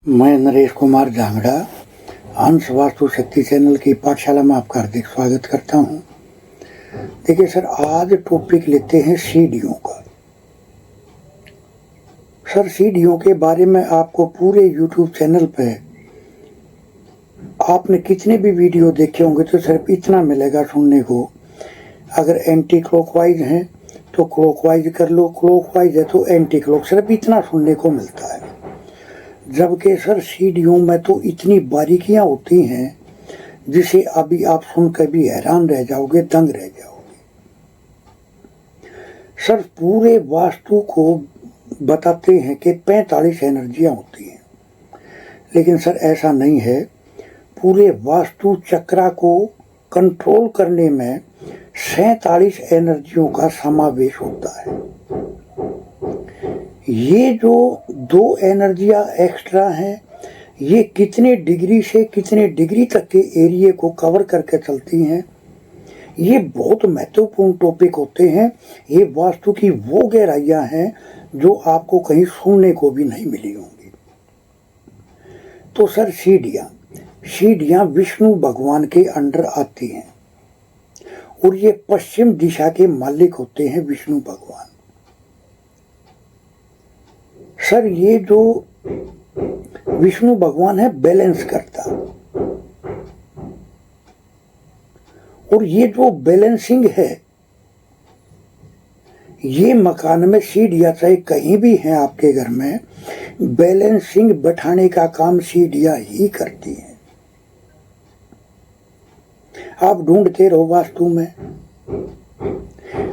मैं नरेश कुमार जांगड़ा हंस वास्तु शक्ति चैनल की पाठशाला में आपका हार्दिक स्वागत करता हूं। देखिए सर, आज टॉपिक लेते हैं सीढ़ियों का। सर, सीढ़ियों के बारे में आपको पूरे यूट्यूब चैनल पे आपने कितने भी वीडियो देखे होंगे तो सिर्फ इतना मिलेगा सुनने को। अगर एंटी क्लॉकवाइज हैं तो क्लॉकवाइज कर लो, क्लॉकवाइज है तो एंटी क्लॉक, सिर्फ इतना सुनने को मिलता है। जबकि सर सीढ़ियों में तो इतनी बारीकियां होती हैं जिसे अभी आप सुनकर भी हैरान रह जाओगे, दंग रह जाओगे। सर पूरे वास्तु को बताते हैं कि 45 एनर्जियां होती हैं, लेकिन सर ऐसा नहीं है। पूरे वास्तु चक्रा को कंट्रोल करने में 47 एनर्जियों का समावेश होता है। ये जो दो एनर्जियां एक्स्ट्रा हैं, ये कितने डिग्री से कितने डिग्री तक के एरिया को कवर करके चलती हैं, ये बहुत महत्वपूर्ण टॉपिक होते हैं। ये वास्तु की वो गहराइयां हैं जो आपको कहीं सुनने को भी नहीं मिली होंगी। तो सर सीढ़ियां विष्णु भगवान के अंडर आती हैं और ये पश्चिम दिशा के मालिक होते हैं विष्णु भगवान। सर ये जो विष्णु भगवान है बैलेंस करता, और ये जो बैलेंसिंग है, ये मकान में सीढ़ियां चाहे कहीं भी हैं आपके घर में, बैलेंसिंग बैठाने का काम सीढ़ियां ही करती हैं। आप ढूंढते रहो वास्तु में।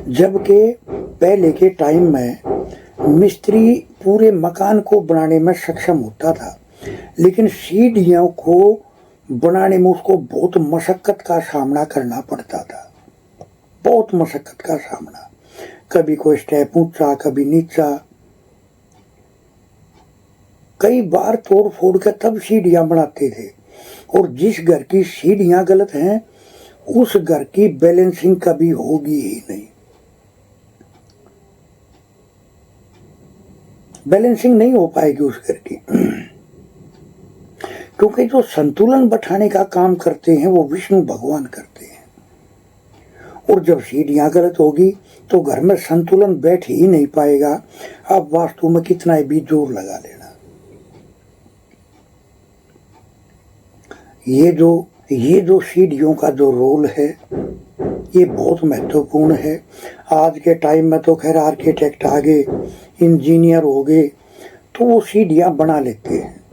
जबकि पहले के टाइम में मिस्त्री पूरे मकान को बनाने में सक्षम होता था, लेकिन सीढ़ियों को बनाने में उसको बहुत मशक्कत का सामना करना पड़ता था, बहुत मशक्कत का सामना। कभी कोई स्टेप ऊंचा, कभी नीचा, कई बार तोड़ फोड़ कर तब सीढ़ियां बनाते थे। और जिस घर की सीढ़ियां गलत हैं उस घर की बैलेंसिंग कभी होगी ही नहीं, बैलेंसिंग नहीं हो पाएगी उस घर की। क्योंकि जो संतुलन बैठाने का काम करते हैं वो विष्णु भगवान करते हैं, और जब सीढ़ियां गलत होगी तो घर में संतुलन बैठ ही नहीं पाएगा। आप वास्तु में कितना भी जोर लगा लेना। ये जो सीढ़ियों का जो रोल है ये बहुत महत्वपूर्ण है। आज के टाइम में तो खैर आर्किटेक्ट आ गए, इंजीनियर हो गए, तो वो सीढ़ियां बना लेते हैं,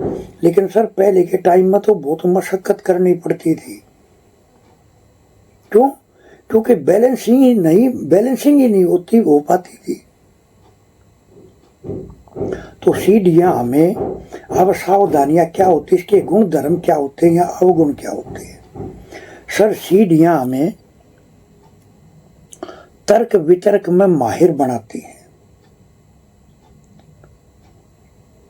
लेकिन सर पहले के टाइम में तो बहुत मशक्कत करनी पड़ती थी। क्यों? क्योंकि बैलेंसिंग ही नहीं हो पाती थी। तो सीढ़ियां हमें, अब सावधानियां क्या होती है, इसके गुण धर्म क्या होते हैं या अवगुण क्या होते हैं। सर सीढ़ियां हमें तर्क वितर्क में माहिर बनाती हैं।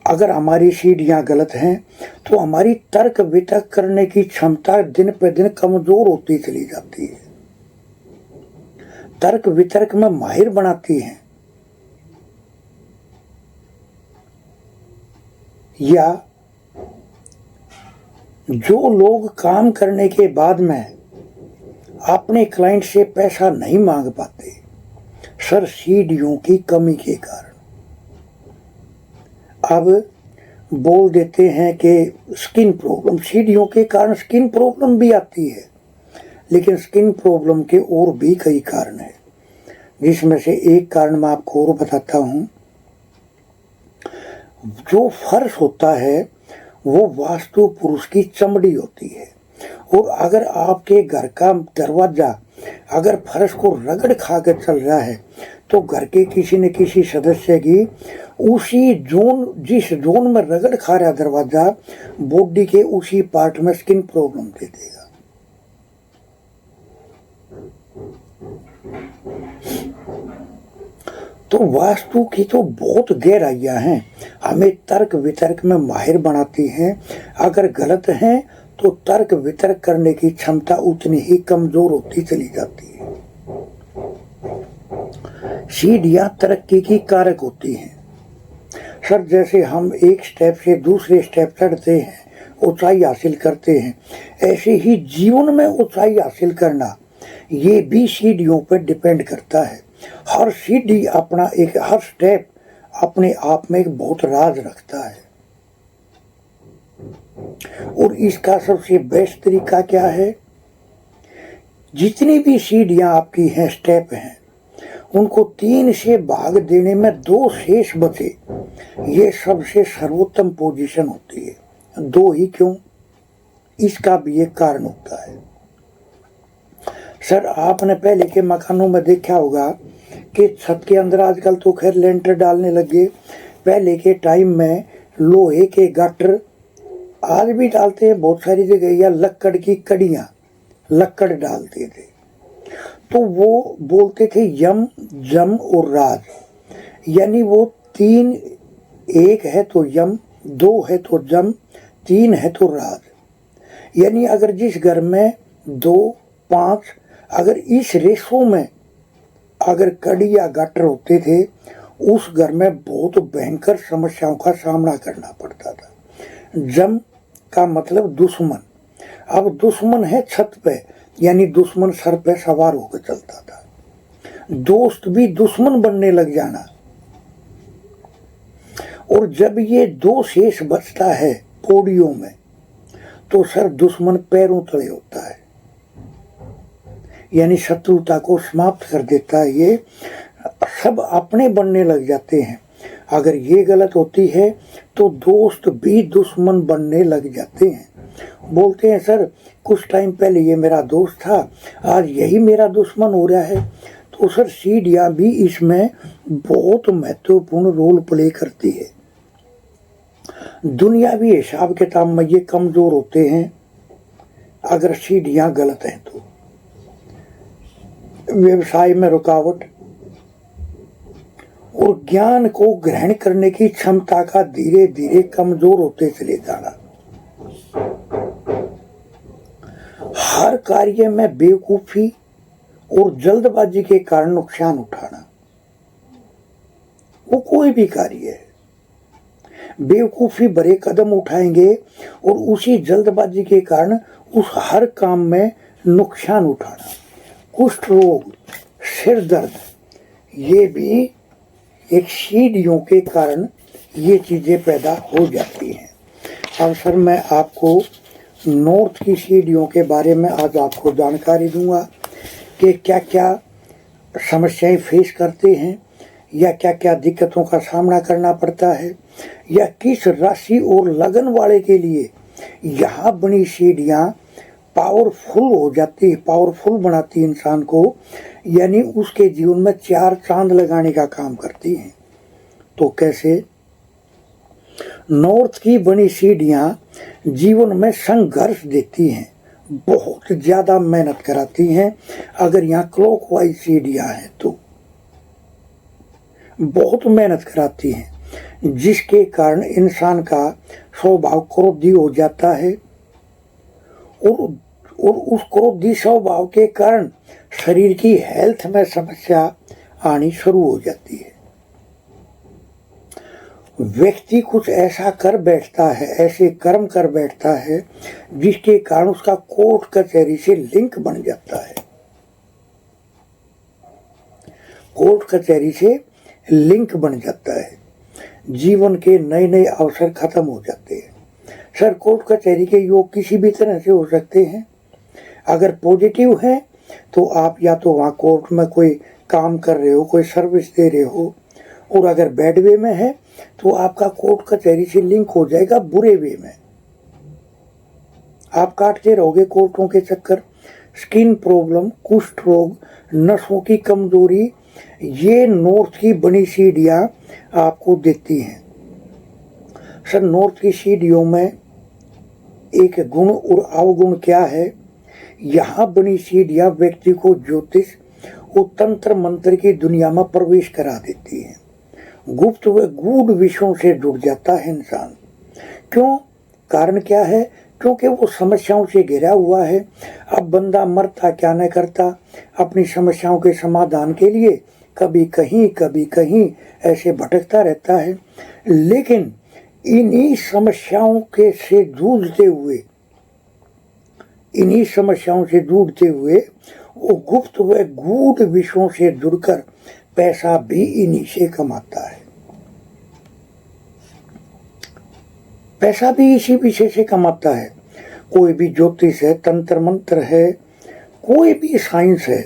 अगर हमारी सीढ़ियां गलत हैं तो हमारी तर्क वितर्क करने की क्षमता दिन पे दिन कमजोर होती चली जाती है। तर्क वितर्क में माहिर बनाती हैं, या जो लोग काम करने के बाद में अपने क्लाइंट से पैसा नहीं मांग पाते, सर सीढ़ियों की कमी के कारण। अब बोल देते हैं कि स्किन प्रॉब्लम, सीढ़ियों के कारण स्किन प्रॉब्लम भी आती है, लेकिन स्किन प्रॉब्लम के और भी कई कारण हैं, जिसमें से एक कारण मैं आपको और बताता हूं। जो फर्श होता है वो वास्तु पुरुष की चमड़ी होती है, और अगर आपके घर का दरवाजा अगर फर्श को रगड़ खा कर चल रहा है तो घर के किसी न किसी सदस्य की उसी जिस जोन में रगड़ खा रहा दरवाजा, बॉडी के उसी पार्ट में स्किन प्रॉब्लम दे देगा। तो वास्तु की तो बहुत गहराइयां हैं, हमें तर्क वितर्क में माहिर बनाती हैं। अगर गलत हैं तो तर्क वितर्क करने की क्षमता उतनी ही कमजोर होती चली जाती है। सीढ़ियां तरक्की की कारक होती हैं। सर जैसे हम एक स्टेप से दूसरे स्टेप चढ़ते हैं, ऊंचाई हासिल करते हैं, ऐसे ही जीवन में ऊंचाई हासिल करना ये भी सीढ़ियों पर डिपेंड करता है। हर सीढ़ी अपना एक, हर स्टेप अपने आप में एक बहुत राज रखता है। और इसका सबसे बेस्ट तरीका क्या है, जितनी भी सीढ़ियां आपकी हैं, स्टेप हैं, उनको 3 से भाग देने में 2 शेष बचे, ये सबसे सर्वोत्तम पोजीशन होती है। 2 ही क्यों, इसका भी एक कारण होता है। सर आपने पहले के मकानों में देखा होगा कि छत के अंदर, आजकल तो खैर लेंटर डालने लगे, पहले के टाइम में लोहे के गाटर, आज भी डालते हैं बहुत सारी जगह, या लक्कड़ की कड़ियां, लक्कड़ डालते थे। तो वो बोलते थे यम, जम और राज, यानी वो 3, 1 है तो यम, 2 है तो जम, 3 है तो राज। यानी अगर जिस घर में 2, 5, अगर इस रेशो में अगर कड़ी या गाटर होते थे, उस घर में बहुत भयंकर समस्याओं का सामना करना पड़ता था। जम का मतलब दुश्मन, अब दुश्मन है छत पे, यानी दुश्मन सर पे सवार होकर चलता था। दोस्त भी दुश्मन बनने लग जाना। और जब ये 2 शेष बचता है पौड़ियों में, तो सर दुश्मन पैरों तले होता है, यानी शत्रुता को समाप्त कर देता है। ये सब अपने बनने लग जाते हैं। अगर ये गलत होती है तो दोस्त भी दुश्मन बनने लग जाते हैं। बोलते हैं सर कुछ टाइम पहले ये मेरा दोस्त था, आज यही मेरा दुश्मन हो रहा है। तो सर सीढ़ियां भी इसमें बहुत महत्वपूर्ण रोल प्ले करती है। दुनियावी हिसाब किताब में ये कमजोर होते हैं अगर सीढ़ियां गलत हैं तो। व्यवसाय में रुकावट और ज्ञान को ग्रहण करने की क्षमता का धीरे धीरे कमजोर होते चले जाना। हर कार्य में बेवकूफी और जल्दबाजी के कारण नुकसान उठाना, वो कोई भी कार्य है, बेवकूफी भरे कदम उठाएंगे और उसी जल्दबाजी के कारण उस हर काम में नुकसान उठाना। कुष्ठ रोग, सिर दर्द, ये भी एक सीढ़ियों के कारण ये चीजें पैदा हो जाती हैं। अब सर मैं आपको नॉर्थ की सीढ़ियों के बारे में आज आपको जानकारी दूंगा कि क्या क्या समस्याएं फेस करते हैं, या क्या क्या दिक्कतों का सामना करना पड़ता है, या किस राशि और लगन वाले के लिए यहाँ बनी सीढ़ियाँ पावरफुल हो जाती है, पावरफुल बनाती है इंसान को, यानी उसके जीवन में 4 चांद लगाने का काम करती हैं। तो कैसे? नॉर्थ की बनी सीढ़ियाँ जीवन में संघर्ष देती हैं, बहुत ज़्यादा मेहनत कराती हैं। अगर यहाँ क्लॉकवाइज सीढ़ियाँ हैं तो बहुत मेहनत कराती हैं, जिसके कारण इंसान का स्वभाव क्रोधी हो जाता है और उस क्रोधी स्वभाव के कारण शरीर की हेल्थ में समस्या आनी शुरू हो जाती है। व्यक्ति कुछ ऐसा कर बैठता है, ऐसे कर्म कर बैठता है जिसके कारण उसका कोर्ट कचहरी से लिंक बन जाता है, कोर्ट कचहरी से लिंक बन जाता है, जीवन के नए नए अवसर खत्म हो जाते हैं। सर कोर्ट कचहरी के योग किसी भी तरह से हो सकते हैं। अगर पॉजिटिव है तो आप या तो वहाँ कोर्ट में कोई काम कर रहे हो, कोई सर्विस दे रहे हो, और अगर बैड वे में है तो आपका कोर्ट कचहरी से लिंक हो जाएगा बुरे वे में। आप काटते रहोगे कोर्टों के चक्कर। स्किन प्रॉब्लम, कुष्ठ रोग, नसों की कमजोरी, ये नॉर्थ की बनी सीढ़ियाँ आपको देती हैं। सर नॉर्थ की सीढ़ियों में एक गुण और अवगुण क्या है? यहाँ बनी सीढ़ियाँ व्यक्ति को ज्योतिष और तंत्र मंत्र की दुनिया में प्रवेश करा देती हैं। गुप्त व गूढ़ विषयों से जुड़ जाता है इंसान। क्यों? कारण क्या है? क्योंकि वो समस्याओं से घिरा हुआ है। अब बंदा मरता क्या न करता, अपनी समस्याओं के समाधान के लिए कभी कहीं ऐसे भटकता रहता है। लेकिन इन्हीं समस्याओं से जूझते हुए वो गुप्त व गूढ़ विषयों से जुड़कर पैसा भी इन्हीं से कमाता है। पैसा भी इसी विषय से कमाता है। कोई भी ज्योतिष है, तंत्र मंत्र है, कोई भी साइंस है,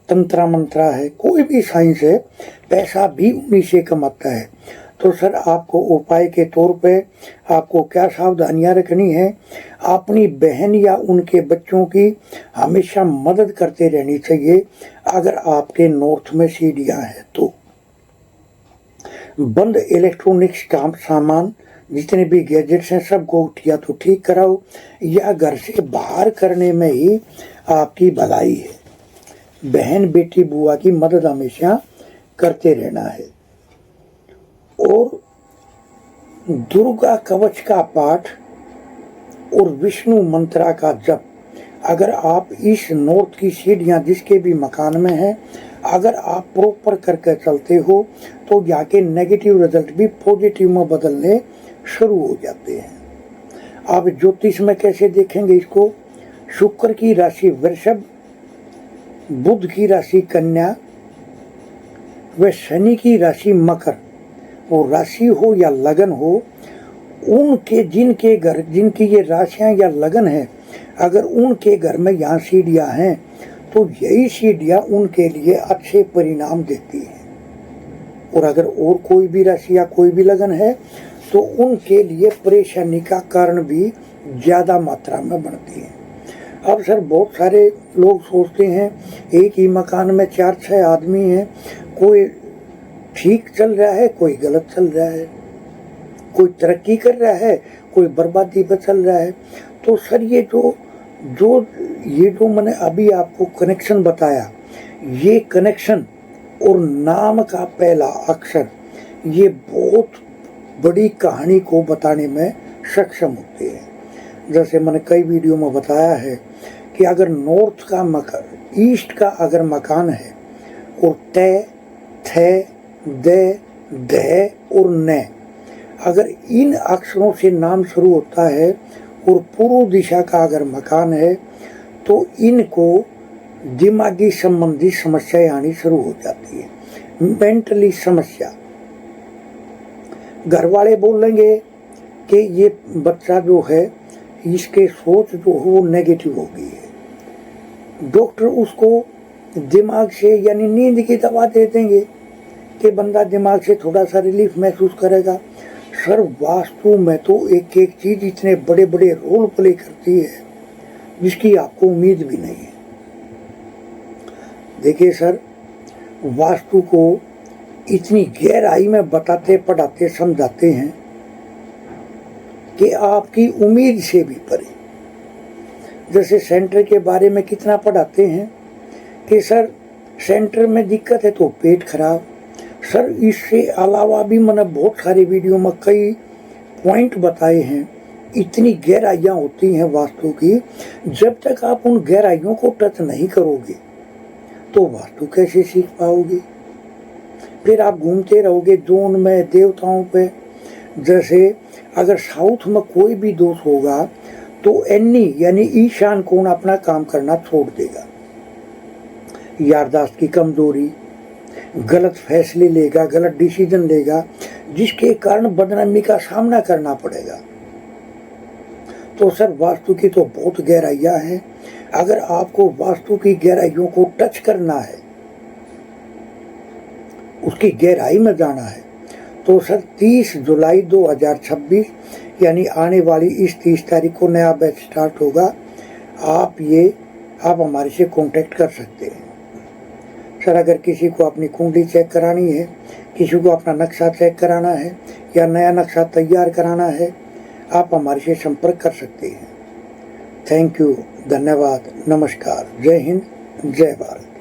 तंत्र मंत्र है, कोई भी साइंस है, पैसा भी उन्हीं से कमाता है। तो सर आपको उपाय के तौर पे आपको क्या सावधानियां रखनी है? अपनी बहन या उनके बच्चों की हमेशा मदद करते रहनी चाहिए। अगर आपके नॉर्थ में सीढ़ियां हैं तो बंद इलेक्ट्रॉनिक्स का सामान, जितने भी गैजेट्स हैं, सबको या तो ठीक कराओ या घर से बाहर करने में ही आपकी भलाई है। बहन बेटी बुआ की मदद हमेशा करते रहना है। और दुर्गा कवच का पाठ और विष्णु मंत्रा का जप, अगर आप इस नॉर्थ की सीढ़ियां जिसके भी मकान में है, अगर आप प्रॉपर करके चलते हो तो जाके नेगेटिव रिजल्ट भी पॉजिटिव में बदलने शुरू हो जाते हैं। आप ज्योतिष में कैसे देखेंगे इसको? शुक्र की राशि वृषभ, बुध की राशि कन्या व शनि की राशि मकर, और राशि हो या लगन हो, उनके जिनकी ये राशियां या लगन है, अगर उनके घर में यहाँ सीढ़ियां हैं तो यही सीढ़ियां उनके लिए अच्छे परिणाम देती हैं। और अगर और कोई भी राशि या कोई भी लगन है तो उनके लिए परेशानी का कारण भी ज्यादा मात्रा में बनती है। अब सर बहुत सारे लोग सोचते हैं एक ही मकान में 4-6 आदमी हैं, कोई ठीक चल रहा है, कोई गलत चल रहा है, कोई तरक्की कर रहा है, कोई बर्बादी पर चल रहा है। तो सर ये जो मैंने अभी आपको कनेक्शन बताया, ये कनेक्शन और नाम का पहला अक्षर, ये बहुत बड़ी कहानी को बताने में सक्षम होते हैं। जैसे मैंने कई वीडियो में बताया है कि अगर नॉर्थ का मकान, ईस्ट का अगर मकान है और तय, थे, दे, दह और न, अगर इन अक्षरों से नाम शुरू होता है और पूर्व दिशा का अगर मकान है तो इनको दिमागी संबंधी समस्याएं आनी शुरू हो जाती है, मेंटली समस्या। घर वाले बोलेंगे कि ये बच्चा जो है इसके सोच जो है वो नेगेटिव हो गई है। डॉक्टर उसको दिमाग से यानी नींद की दवा दे देंगे कि बंदा दिमाग से थोड़ा सा रिलीफ महसूस करेगा। सर वास्तु में तो एक एक चीज इतने बड़े बड़े रोल प्ले करती है जिसकी आपको उम्मीद भी नहीं है। देखिए सर, वास्तु को इतनी गहराई में बताते, पढ़ाते, समझाते हैं कि आपकी उम्मीद से भी परे। जैसे सेंटर के बारे में कितना पढ़ाते हैं कि सर सेंटर में दिक्कत है तो पेट खराब। सर इससे अलावा भी मैंने बहुत सारे वीडियो में कई पॉइंट बताए हैं। इतनी गहराइयाँ होती हैं वास्तु की, जब तक आप उन गहराइयों को टच नहीं करोगे तो वास्तु कैसे सीख पाओगे? फिर आप घूमते रहोगे जोन में, देवताओं पे। जैसे अगर साउथ में कोई भी दोष होगा तो एनी यानी ईशान कोण अपना काम करना छोड़ देगा। याददाश्त की कमजोरी, गलत फैसले लेगा, गलत डिसीजन लेगा, जिसके कारण बदनामी का सामना करना पड़ेगा। तो सर वास्तु की तो बहुत गहराइयां हैं। अगर आपको वास्तु की गहराइयों को टच करना है, उसकी गहराई में जाना है, तो सर 30 जुलाई 2026 यानी आने वाली इस 30 तारीख को नया बैच स्टार्ट होगा। आप हमारे से कांटेक्ट कर सकते हैं। सर अगर किसी को अपनी कुंडली चेक करानी है, किसी को अपना नक्शा चेक कराना है या नया नक्शा तैयार कराना है, आप हमारे से संपर्क कर सकते हैं। थैंक यू, धन्यवाद, नमस्कार, जय हिंद, जय भारत।